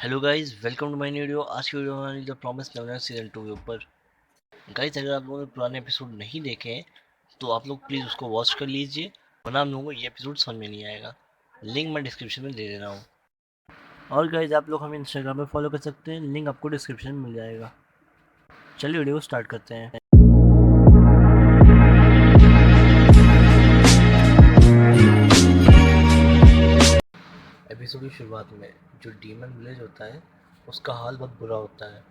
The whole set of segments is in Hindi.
Hello guys, welcome to my new video. आज की वीडियो हमारी द प्रॉमिस नेवरलैंड सीजन 2 के ऊपर। गाइस, अगर आप लोगों ने पुराने एपिसोड नहीं देखे हैं तो आप लोग प्लीज़ उसको वॉच कर लीजिए, वरना आप लोगों को ये एपिसोड समझ में नहीं आएगा। लिंक मैं डिस्क्रिप्शन में दे दे रहा हूँ। और गाइस, आप लोग हमें इंस्टाग्राम पे फॉलो कर सकते हैं, लिंक आपको डिस्क्रिप्शन में मिल जाएगा। चलिए वीडियो स्टार्ट करते हैं। एपिसोड की शुरुआत में जो डीमन विलेज होता है उसका हाल बहुत बुरा होता है,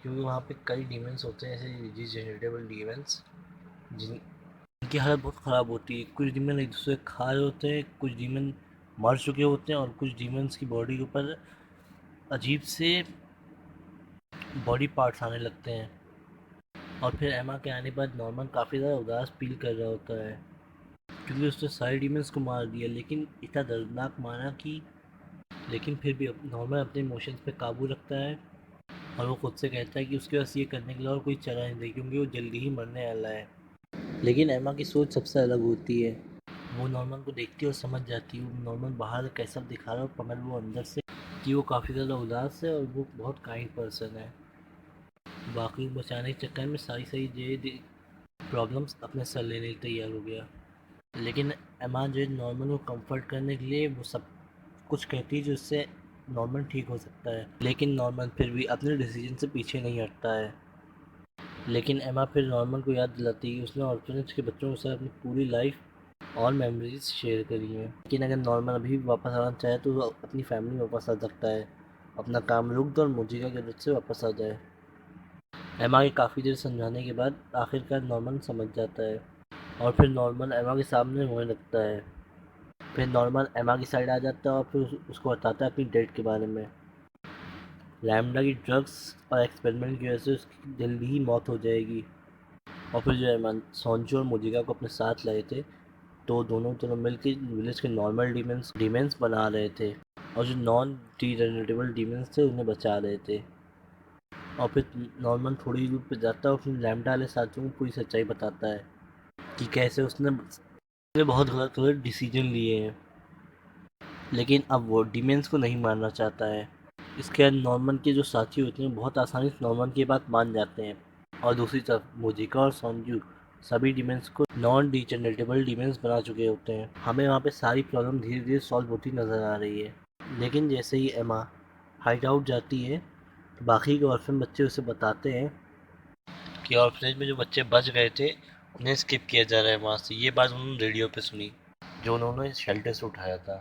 क्योंकि वहाँ पे कई डीमंस होते हैं, ऐसे रीजनरेटेबल डीमंस जिनकी हालत बहुत ख़राब होती है। कुछ डीमन एक दूसरे को खा रहे होते हैं, कुछ डीमन मर चुके होते हैं और कुछ डीमंस की बॉडी के ऊपर अजीब से बॉडी पार्ट्स आने लगते हैं। और फिर एमा के आने के बाद नॉर्मन काफ़ी ज़्यादा उदास फील कर रहा होता है, क्योंकि उसने सारे डीमंस को मार दिया, लेकिन इतना दर्दनाक मारा कि लेकिन फिर भी नॉर्मन अपने इमोशंस पे काबू रखता है और वो खुद से कहता है कि उसके पास ये करने के लिए और कोई चारा नहीं, क्योंकि वो जल्दी ही मरने वाला है। लेकिन एमा की सोच सबसे अलग होती है। वो नॉर्मन को देखती है और समझ जाती है वो नॉर्मन बाहर कैसा दिखा रहा है, मगर वो अंदर से कि वो काफ़ी ज़्यादा उदास है और वो बहुत काइंड पर्सन है। बाकी बचाने के चक्कर में सारी सारी जो प्रॉब्लम्स अपने सर लेने के तैयार हो गया। लेकिन एमा जो नॉर्मन को कंफर्ट करने के लिए वो सब कुछ कहती है जिससे नॉर्मन ठीक हो सकता है, लेकिन नॉर्मन फिर भी अपने डिसीजन से पीछे नहीं हटता है। लेकिन एमा फिर नॉर्मन को याद दिलाती है कि उसने ऑर्फनेज के बच्चों के साथ अपनी पूरी लाइफ और मेमोरीज शेयर करी हैं। लेकिन अगर नॉर्मन अभी भी वापस आना चाहे तो वो अपनी फैमिली में वापस आ सकता है, अपना काम रुक दो और मोजिका के वजह से वापस आ जाए। एमा के काफ़ी देर समझाने के बाद आखिरकार नॉर्मन समझ जाता है और फिर नॉर्मन एमा के सामने रोने लगता है। फिर नॉर्मन एमा की साइड आ जाता है और फिर उसको बताता है अपनी डेट के बारे में। लैम्डा की ड्रग्स और एक्सपेरिमेंट की वजह से उसकी जल्दी ही मौत हो जाएगी। और फिर जो है सोंचू और मोजिका को अपने साथ लाए थे, तो दोनों मिलकर विलेज के नॉर्मल डीमेंस डीमेंस बना रहे थे और जो नॉन डीजनरेटेबल डीमेंस थे उन्हें बचा रहे थे। और फिर नॉर्मन थोड़ी दूर पे जाता है और फिर लैम्डा वाले साथियों को पूरी सच्चाई बताता है कि कैसे उसने बहुत गलत गलत डिसीजन लिए हैं, लेकिन अब वो डीमेंस को नहीं मानना चाहता है। इसके बाद नॉर्मन के जो साथी होते हैं बहुत आसानी से नॉर्मन की बात मान जाते हैं, और दूसरी तरफ मोजिका और सोंजू सभी डीमेंस को नॉन डिजनरेटेबल डीमेंस बना चुके होते हैं। हमें वहाँ पे सारी प्रॉब्लम धीरे धीरे सॉल्व होती नज़र आ रही है। लेकिन जैसे ही एमा हाइड आउट जाती है तो बाकी के ऑर्फन बच्चे उसे बताते हैं कि ऑर्फनेज में जो बच्चे बच गए थे उन्हें स्किप किया जा रहा है वहाँ से। ये बात उन्होंने रेडियो पे सुनी जो उन्होंने शेल्टर से उठाया था।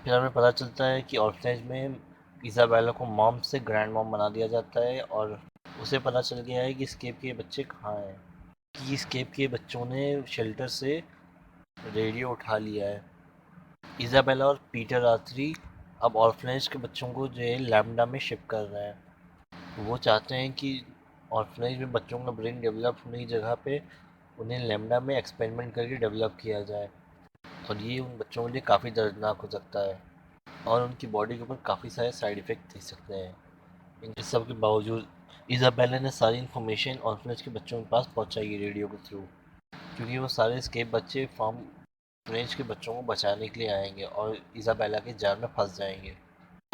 फिर हमें पता चलता है कि ऑर्फनेज में इज़ाबेला को मॉम से ग्रैंड मॉम बना दिया जाता है और उसे पता चल गया है कि स्केप के बच्चे कहाँ हैं, कि स्केप के बच्चों ने शेल्टर से रेडियो उठा लिया है। इज़ाबेला और पीटर आर्थरी अब ऑर्फनेज के बच्चों को जो है लैम्डा में शिफ्ट कर रहे हैं। वो चाहते हैं कि ऑर्फनेज में बच्चों का ब्रेन डेवलप होने की जगह पे उन्हें लैम्डा में एक्सपेरिमेंट करके डेवलप किया जाए, और ये उन बच्चों के लिए काफ़ी दर्दनाक हो सकता है और उनकी बॉडी के ऊपर काफ़ी सारे साइड इफ़ेक्ट दे सकते हैं। इन सब के बावजूद इज़ाबेला ने सारी इन्फॉर्मेशन ऑर्फनेज के बच्चों के पास पहुंचाई है रेडियो के थ्रू, क्योंकि वो सारे स्केप बच्चे फार्म ऑर्फनेज के बच्चों को बचाने के लिए आएंगे और इज़ाबेला के जाल में फंस जाएंगे।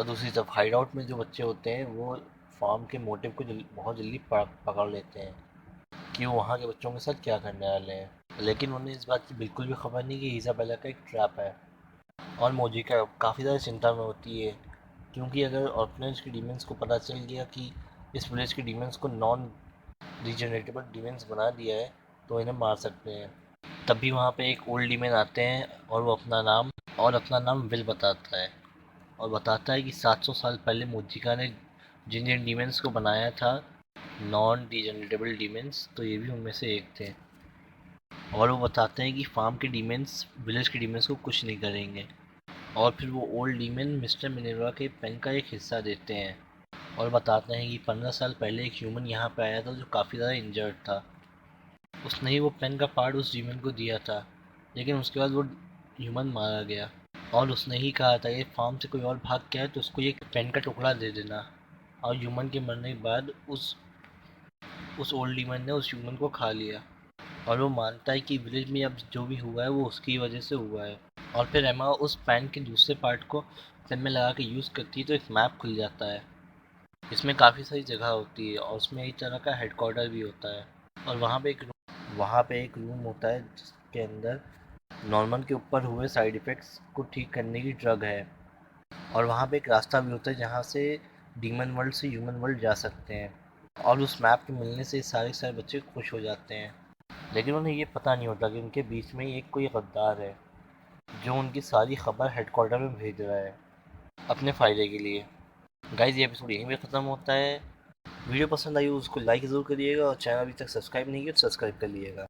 और दूसरी तरफ हाइड आउट में जो बच्चे होते हैं वो फार्म के मोटिव को बहुत जल्दी पकड़ लेते हैं कि वो वहाँ के बच्चों के साथ क्या करने वाले हैं। लेकिन उन्हें इस बात की बिल्कुल भी खबर नहीं कि इज़ाबेला का एक ट्रैप है। और मोजिका काफ़ी ज़्यादा चिंता में होती है, क्योंकि अगर ऑर्फनेज के डीमंस को पता चल गया कि इस विलेज के डीमंस को नॉन रीजनरेटेबल डीमंस बना दिया है तो इन्हें मार सकते हैं। तभी वहाँ पे एक ओल्ड डीमन आते हैं और वो अपना नाम विल बताता है और बताता है कि 700 साल पहले मोजिका ने जिन जिन डीमंस को बनाया था नॉन डीजनरेटेबल डीमंस, तो ये भी उनमें से एक थे। और वो बताते हैं कि फार्म के डीमंस विलेज के डीमंस को कुछ नहीं करेंगे। और फिर वो ओल्ड डीमन मिस्टर मिनर्वा के पेन का एक हिस्सा देते हैं और बताते हैं कि 15 साल पहले एक ह्यूमन यहाँ पे आया था जो काफ़ी ज़्यादा इंजर्ड था। उसने ही वो पेन का पार्ट उस ह्यूमन को दिया था, लेकिन उसके बाद वो ह्यूमन मारा गया। और उसने ही कहा था कि फार्म से कोई और भाग गया है तो उसको ये पेन का टुकड़ा दे देना। और ह्यूमन के मरने के बाद उस ओल्ड डीमन ने उस ह्यूमन को खा लिया और वो मानता है कि विलेज में अब जो भी हुआ है वो उसकी वजह से हुआ है। और फिर एमा उस पेन के दूसरे पार्ट को पेन में लगा के यूज़ करती है तो एक मैप खुल जाता है। इसमें काफ़ी सारी जगह होती है और उसमें एक तरह का हेडक्वार्टर भी होता है। और वहाँ पे एक रूम होता है जिसके अंदर नॉर्मन के ऊपर हुए साइड इफ़ेक्ट्स को ठीक करने की ड्रग है। और वहाँ पे एक रास्ता भी होता है जहाँ से डीमन वर्ल्ड से ह्यूमन वर्ल्ड जा सकते हैं। और उस मैप के मिलने से सारे के सारे बच्चे खुश हो जाते हैं। लेकिन उन्हें ये पता नहीं होता कि उनके बीच में ही एक कोई गद्दार है जो उनकी सारी खबर हेडक्वार्टर में भेज रहा है अपने फ़ायदे के लिए। गाइस ये एपिसोड यहीं पे ख़त्म होता है। वीडियो पसंद आई हो उसको लाइक ज़रूर करिएगा और चैनल अभी तक सब्सक्राइब नहीं किया तो सब्सक्राइब कर लीजिएगा।